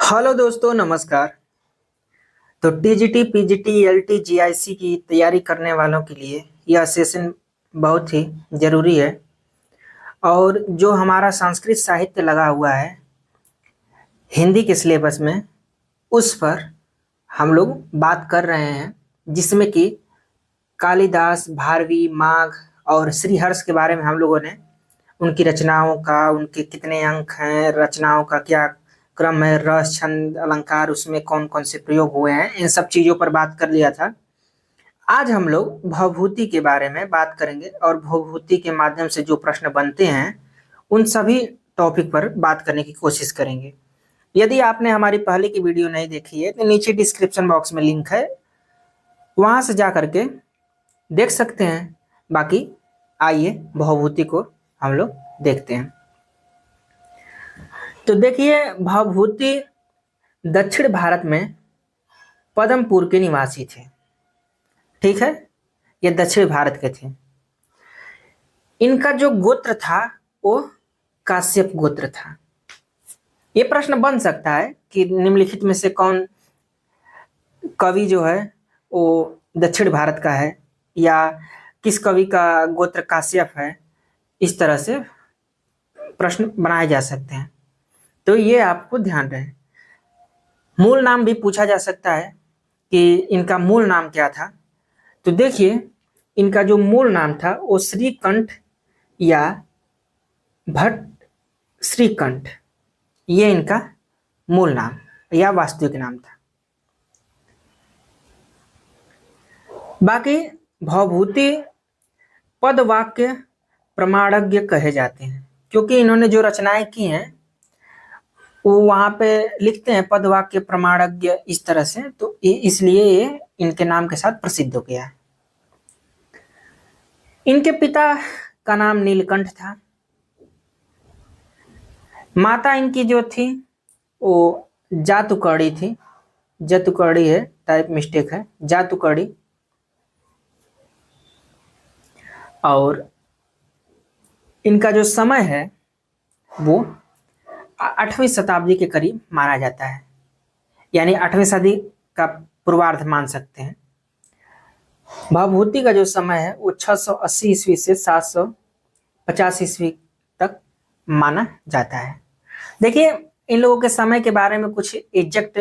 Hello दोस्तों, नमस्कार। तो टीजीटी, पीजीटी, एलटी, जीआईसी की तैयारी करने वालों के लिए यह सेशन बहुत ही ज़रूरी है। और जो हमारा संस्कृत साहित्य लगा हुआ है हिंदी के सिलेबस में, उस पर हम लोग बात कर रहे हैं, जिसमें कि कालिदास, भारवी, माघ और श्रीहर्ष के बारे में हम लोगों ने उनकी रचनाओं का, उनके कितने अंक हैं, रचनाओं का क्या क्रम है, रस, छंद, अलंकार, उसमें कौन कौन से प्रयोग हुए हैं, इन सब चीजों पर बात कर लिया था। आज हम लोग भवभूति के बारे में बात करेंगे और भवभूति के माध्यम से जो प्रश्न बनते हैं उन सभी टॉपिक पर बात करने की कोशिश करेंगे। यदि आपने हमारी पहले की वीडियो नहीं देखी है तो नीचे डिस्क्रिप्शन बॉक्स में लिंक है, वहां से जा करके देख सकते हैं। बाकी आइए भवभूति को हम लोग देखते हैं। तो देखिए, भवभूति दक्षिण भारत में पदमपुर के निवासी थे। ठीक है, ये दक्षिण भारत के थे। इनका जो गोत्र था वो काश्यप गोत्र था। ये प्रश्न बन सकता है कि निम्नलिखित में से कौन कवि जो है वो दक्षिण भारत का है, या किस कवि का गोत्र काश्यप है। इस तरह से प्रश्न बनाए जा सकते हैं, तो ये आपको ध्यान रहे। मूल नाम भी पूछा जा सकता है कि इनका मूल नाम क्या था। तो देखिए, इनका जो मूल नाम था वो श्रीकंठ या भट्ट श्रीकंठ, ये इनका मूल नाम या वास्तविक नाम था। बाकी भवभूति पदवाक्य प्रमाणज्ञ कहे जाते हैं, क्योंकि इन्होंने जो रचनाएं की हैं वो वहां पे लिखते हैं पदवाक्य प्रमाणज्ञ इस तरह से, तो इसलिए ये इनके नाम के साथ प्रसिद्ध हो गया है। इनके पिता का नाम नीलकंठ था। माता इनकी जो थी वो जातुकर्णी थी। जतुकर्णी है, टाइप मिस्टेक है, जातुकर्णी। और इनका जो समय है वो 8वीं शताब्दी के करीब माना जाता है, यानी 8वीं सदी का पूर्वार्ध मान सकते हैं। भवभूति का जो समय है वो 680 ईस्वी से 750 ईस्वी तक माना जाता है। देखिए, इन लोगों के समय के बारे में कुछ एग्जैक्ट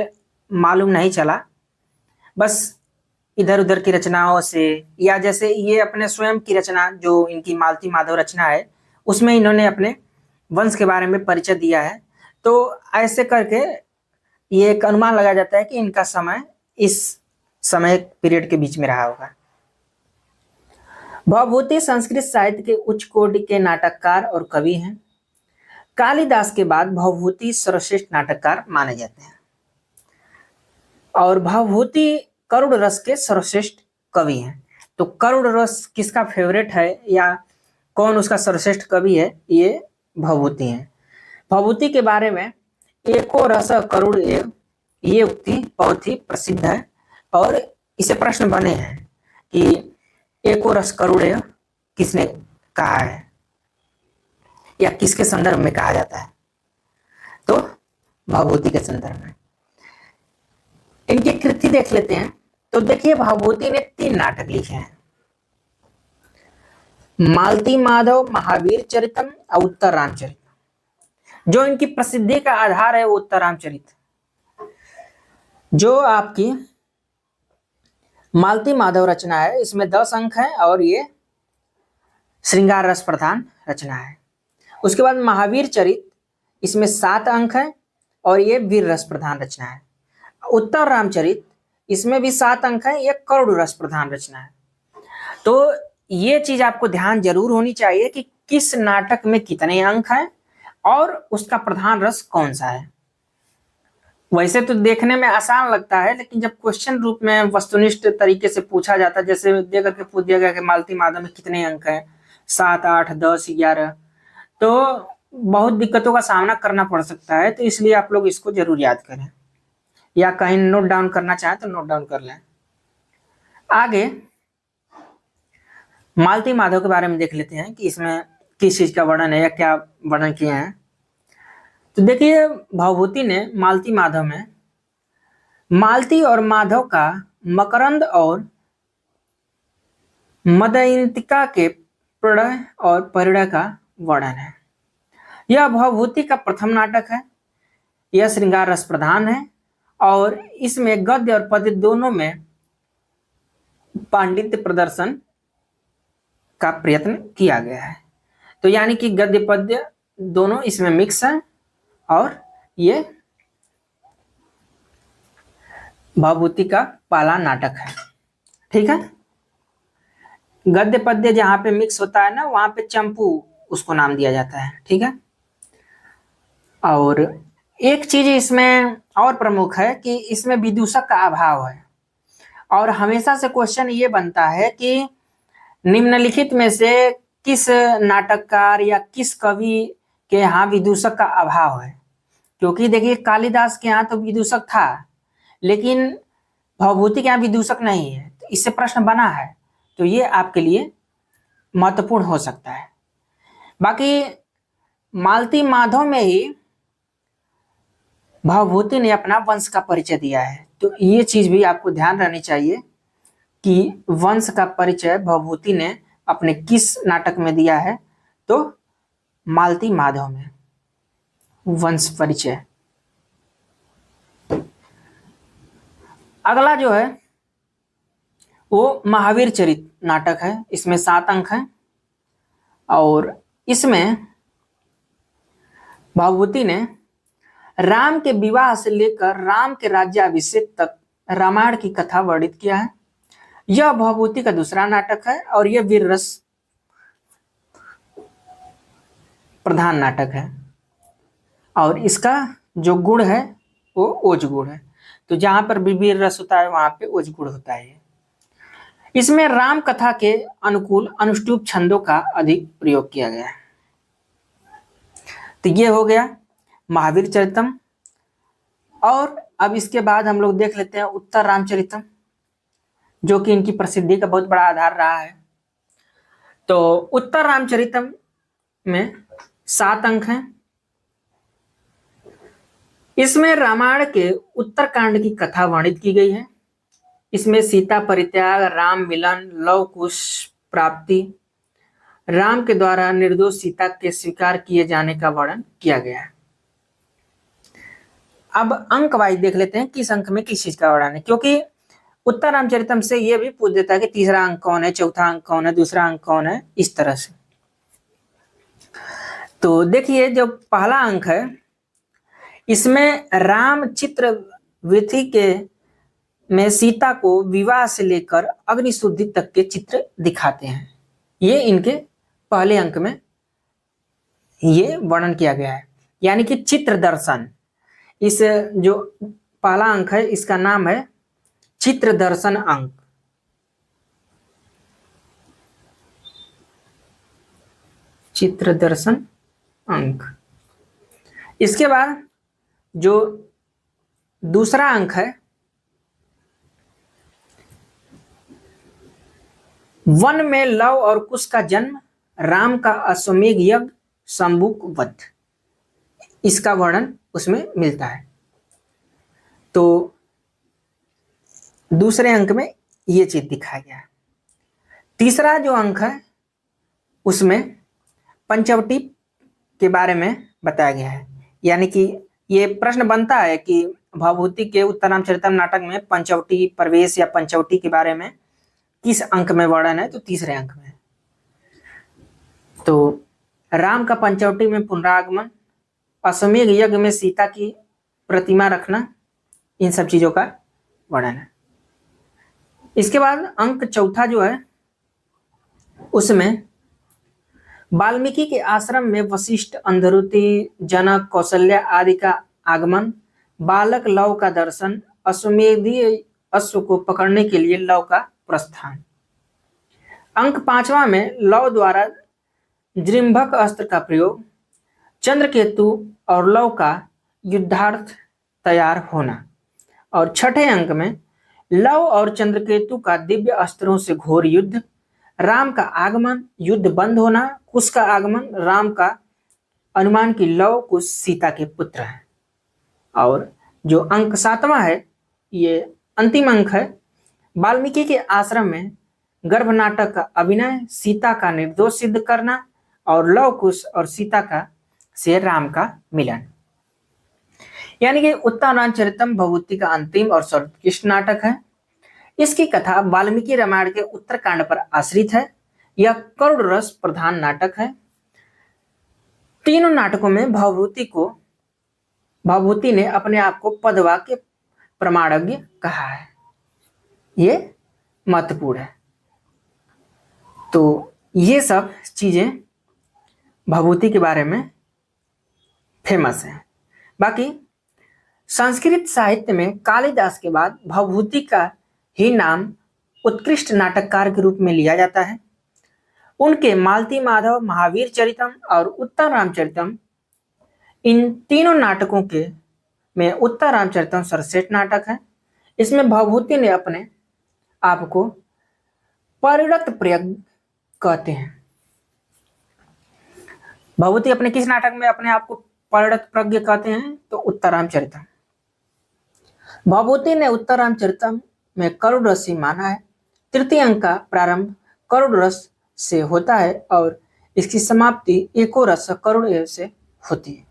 मालूम नहीं चला, बस इधर उधर की रचनाओं से, या जैसे ये अपने स्वयं की रचना जो इनकी मालती माधव रचना है उसमें इन्होंने अपने वंश के बारे में परिचय दिया है। तो ऐसे करके ये एक अनुमान लगाया जाता है कि इनका समय इस समय पीरियड के बीच में रहा होगा। भवभूति संस्कृत साहित्य के उच्च कोटि के नाटककार और कवि हैं। कालिदास के बाद भवभूति सर्वश्रेष्ठ नाटककार माने जाते हैं, और भवभूति करुण रस के सर्वश्रेष्ठ कवि हैं। तो करुण रस किसका फेवरेट है या कौन उसका सर्वश्रेष्ठ कवि है, ये भवभूति हैं। भवभूति के बारे में एको रस करुण एव, ये उक्ति बहुत ही प्रसिद्ध है, और इसे प्रश्न बने हैं कि एको रस करुण एव किसने कहा है या किसके संदर्भ में कहा जाता है, तो भवभूति के संदर्भ में। इनकी कृति देख लेते हैं। तो देखिए, भवभूति ने 3 नाटक लिखे हैं, मालती माधव, महावीर चरितम और उत्तर रामचरित। जो इनकी प्रसिद्धि का आधार है वो उत्तर रामचरित। जो आपकी मालती माधव रचना है इसमें 10 अंक है और ये श्रृंगार रस प्रधान रचना है। उसके बाद महावीर चरित, इसमें 7 अंक है और ये वीर रस प्रधान रचना है। उत्तर रामचरित, इसमें भी 7 अंक है, ये करुण रस प्रधान रचना है। तो ये चीज आपको ध्यान जरूर होनी चाहिए कि किस नाटक में कितने अंक हैं और उसका प्रधान रस कौन सा है। वैसे तो देखने में आसान लगता है, लेकिन जब क्वेश्चन रूप में वस्तुनिष्ठ तरीके से पूछा जाता है, जैसे दे करके पूछ दिया गया कि मालती माधव में कितने अंक हैं, 7, 8, 10, 11, तो बहुत दिक्कतों का सामना करना पड़ सकता है। तो इसलिए आप लोग इसको जरूर याद करें, या कहीं नोट डाउन करना चाहें तो नोट डाउन कर लें। आगे मालती माधव के बारे में देख लेते हैं कि इसमें किस चीज का वर्णन है या क्या वर्णन किए हैं। तो देखिए भवभूति ने मालती माधव में मालती और माधव का मकरंद और मदयंतिका के प्रणय और परिणय का वर्णन है। यह भवभूति का प्रथम नाटक है। यह श्रृंगार रस प्रधान है और इसमें गद्य और पद्य दोनों में पांडित्य प्रदर्शन का प्रयत्न किया गया है। तो यानी कि गद्य पद्य दोनों इसमें मिक्स है और ये भवभूति का पहला नाटक है। ठीक है, गद्य पद्य जहां पे मिक्स होता है ना, वहां पे चंपू उसको नाम दिया जाता है। ठीक है, और एक चीज इसमें और प्रमुख है कि इसमें विदूषक का अभाव है और हमेशा से क्वेश्चन ये बनता है कि निम्नलिखित में से किस नाटककार या किस कवि के यहाँ विदूषक का अभाव है। क्योंकि देखिए कालिदास के यहाँ तो विदूषक था लेकिन भवभूति के यहाँ विदूषक नहीं है, तो इससे प्रश्न बना है। तो ये आपके लिए महत्वपूर्ण हो सकता है। बाकी मालती माधव में ही भवभूति ने अपना वंश का परिचय दिया है। तो ये चीज भी आपको ध्यान रहनी चाहिए कि वंश का परिचय भवभूति ने अपने किस नाटक में दिया है। तो मालती माधव में वंश परिचय। अगला जो है वो महावीर चरित नाटक है। इसमें 7 अंक हैं और इसमें भवभूति ने राम के विवाह से लेकर राम के राज्याभिषेक तक रामायण की कथा वर्णित किया है। यह भवभूति का दूसरा नाटक है और यह वीर रस प्रधान नाटक है और इसका जो गुण है वो ओज गुण है। तो जहां पर भी वीर रस होता है वहां पे ओज गुण होता है। इसमें राम कथा के अनुकूल अनुष्टुप छंदों का अधिक प्रयोग किया गया है। तो ये हो गया महावीर चरितम। और अब इसके बाद हम लोग देख लेते हैं उत्तर रामचरितम, जो कि इनकी प्रसिद्धि का बहुत बड़ा आधार रहा है। तो उत्तर रामचरितम में 7 अंक हैं। इसमें रामायण के उत्तरकांड की कथा वर्णित की गई है। इसमें सीता परित्याग, राम मिलन, लव कुश प्राप्ति, राम के द्वारा निर्दोष सीता के स्वीकार किए जाने का वर्णन किया गया है। अब अंक वाइज देख लेते हैं किस अंक में किस चीज का वर्णन है, क्योंकि उत्तर रामचरितम से यह भी पूछ देता है कि तीसरा अंक कौन है, चौथा अंक कौन है, दूसरा अंक कौन है, इस तरह से। तो देखिए जो पहला अंक है इसमें राम चित्र विधि के में सीता को विवाह से लेकर अग्निशुद्धि तक के चित्र दिखाते हैं। ये इनके पहले अंक में ये वर्णन किया गया है, यानी कि चित्र दर्शन। इस जो पहला अंक है इसका नाम है चित्र दर्शन अंक। चित्र दर्शन अंक। इसके बाद जो दूसरा अंक है वन में लव और कुश का जन्म, राम का अश्वमेध यज्ञ, शंभुक वध, इसका वर्णन उसमें मिलता है। तो दूसरे अंक में ये चीज दिखाया गया है। तीसरा जो अंक है उसमें पंचवटी के बारे में बताया गया है, यानी कि ये प्रश्न बनता है कि भवभूति के उत्तर रामचरितम नाटक में पंचवटी प्रवेश या पंचवटी के बारे में किस अंक में वर्णन है। तो तीसरे अंक में। तो राम का पंचवटी में पुनरागमन, अश्वमेध यज्ञ में सीता की प्रतिमा रखना, इन सब चीजों का वर्णन है। इसके बाद अंक चौथा जो है उसमें वाल्मीकि के आश्रम में वशिष्ठ, अंधरुति, जनक, कौशल्या आदि का आगमन, बालक लव का दर्शन, अश्वमेधी अश्व को पकड़ने के लिए लव का प्रस्थान। अंक 5वां में लव द्वारा जृंभक अस्त्र का प्रयोग, चंद्रकेतु और लव का युद्धार्थ तैयार होना। और छठे अंक में लव और चंद्रकेतु का दिव्य अस्त्रों से घोर युद्ध, राम का आगमन, युद्ध बंद होना, कुश का आगमन, राम का अनुमान की लव कुश सीता के पुत्र हैं। और जो अंक 7वां है, ये अंतिम अंक है। वाल्मीकि के आश्रम में गर्भ नाटक का अभिनय, सीता का निर्दोष सिद्ध करना और लव कुश और सीता का से राम का मिलन। यानी कि उत्तर रामचरितम भगवती का अंतिम और सर्वोत्कृष्ट नाटक है। इसकी कथा वाल्मीकि रामायण के उत्तरकांड पर आश्रित है। यह करुण रस प्रधान नाटक है। तीनों नाटकों में भवभूति ने अपने आप को पदवाक्य प्रमाणज्ञ कहा है। ये महत्वपूर्ण है। तो ये सब चीजें भवभूति के बारे में फेमस है। बाकी संस्कृत साहित्य में कालिदास के बाद भवभूति का ही नाम उत्कृष्ट नाटककार के रूप में लिया जाता है। उनके मालती माधव, महावीर चरितम और उत्तर रामचरितम, इन तीनों नाटकों के में उत्तर रामचरितम सर्वश्रेष्ठ नाटक है। इसमें भवभूति ने अपने आप को परिणत प्रज्ञ कहते हैं। भवभूति अपने किस नाटक में अपने आप को परिणत प्रज्ञ कहते हैं? तो उत्तर रामचरितम। भवभूति ने उत्तर रामचरितम में करुण रस ही माना है। तृतीय अंक का प्रारंभ करुण रस से होता है और इसकी समाप्ति एको रस करुण से होती है।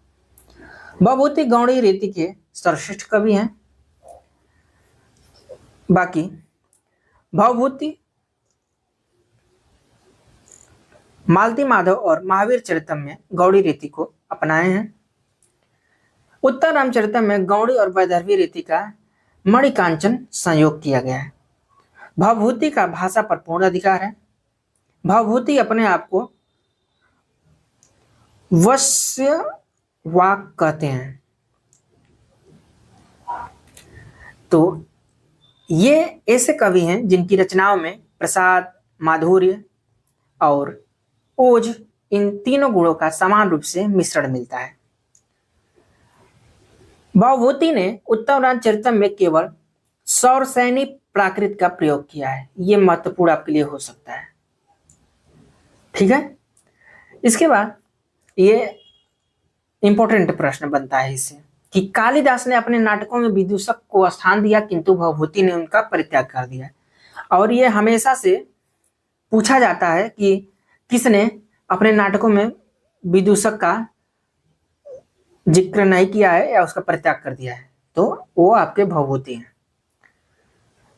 भवभूति गौड़ी रीति के सर्वश्रेष्ठ कवि हैं। बाकी भवभूति मालती माधव और महावीर चरितम में गौड़ी रीति को अपनाए हैं। उत्तर रामचरितम में गौड़ी और वैदर्भी रीति का मणिकांचन संयोग किया गया है। भवभूति का भाषा पर पूर्ण अधिकार है। भवभूति अपने आप को वश्य वाक कहते हैं। तो ये ऐसे कवि हैं जिनकी रचनाओं में प्रसाद, माधुर्य और ओज, इन तीनों गुणों का समान रूप से मिश्रण मिलता है। भवभूति ने उत्तर रामचरितम में केवल सौरसैनी प्राकृत का प्रयोग किया है। ये महत्वपूर्ण आपके लिए हो सकता है। ठीक है। इसके बाद ये इंपॉर्टेंट प्रश्न बनता है इससे कि कालिदास ने अपने नाटकों में विदूषक को स्थान दिया किंतु भवभूति ने उनका परित्याग कर दिया। और ये हमेशा से पूछा जाता है कि किसने अपने नाटकों में विदूषक का जिक्र नहीं किया है या उसका परित्याग कर दिया है, तो वो आपके भवभूति हैं।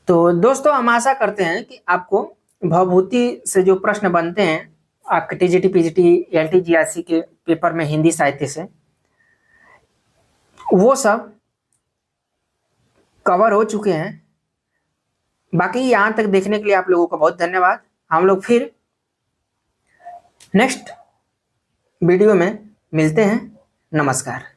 तो दोस्तों, हम आशा करते हैं कि आपको भवभूति से जो प्रश्न बनते हैं आपके टीजीटी, पीजीटी, एलटी, जीआरसी के पेपर में हिंदी साहित्य से, वो सब कवर हो चुके हैं। बाकी यहाँ तक देखने के लिए आप लोगों का बहुत धन्यवाद। हम लोग फिर नेक्स्ट वीडियो में मिलते हैं। नमस्कार।